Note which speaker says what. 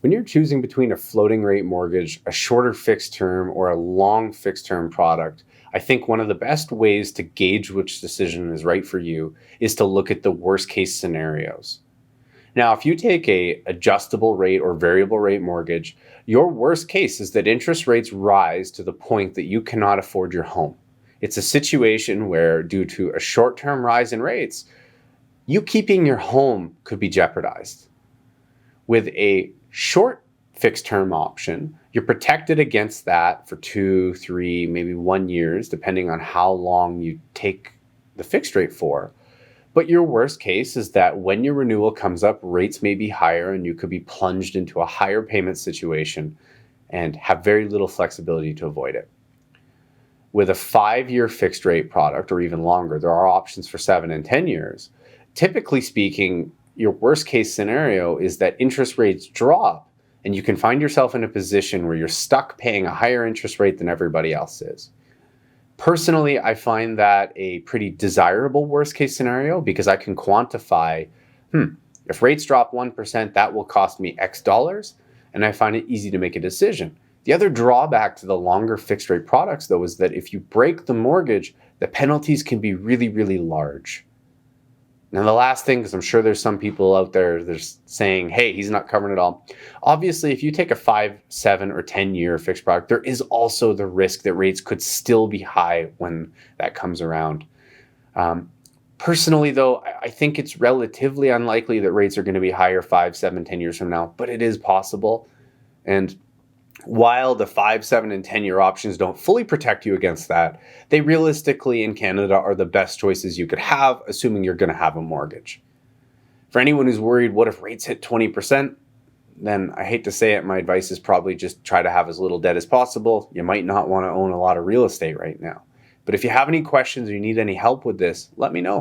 Speaker 1: When you're choosing between a floating rate mortgage, a shorter fixed term, or a long fixed term product, I think one of the best ways to gauge which decision is right for you is to look at the worst case scenarios. Now, if you take a adjustable rate or variable rate mortgage, your worst case is that interest rates rise to the point that you cannot afford your home. It's a situation where, due to a short-term rise in rates, you keeping your home could be jeopardized. With a short fixed term option, you're protected against that for 2, 3, maybe 1 years, depending on how long you take the fixed rate for. But your worst case is that when your renewal comes up, rates may be higher and you could be plunged into a higher payment situation and have very little flexibility to avoid it. With a 5-year fixed rate product or even longer, there are options for 7 and 10 years. Typically speaking, your worst case scenario is that interest rates drop and you can find yourself in a position where you're stuck paying a higher interest rate than everybody else is. Personally, I find that a pretty desirable worst case scenario because I can quantify, if rates drop 1%, that will cost me X dollars, and I find it easy to make a decision. The other drawback to the longer fixed rate products, though, is that if you break the mortgage, the penalties can be really, really large. Now, the last thing, because I'm sure there's some people out there that are saying, hey, he's not covering it all. Obviously, if you take a 5, 7, or 10-year fixed product, there is also the risk that rates could still be high when that comes around. Personally, though, I think it's relatively unlikely that rates are going to be higher 5, 7, 10 years from now, but it is possible. And while the 5, 7, and 10-year options don't fully protect you against that, they realistically in Canada are the best choices you could have, assuming you're going to have a mortgage. For anyone who's worried, what if rates hit 20%? Then I hate to say it, my advice is probably just try to have as little debt as possible. You might not want to own a lot of real estate right now. But if you have any questions or you need any help with this, let me know.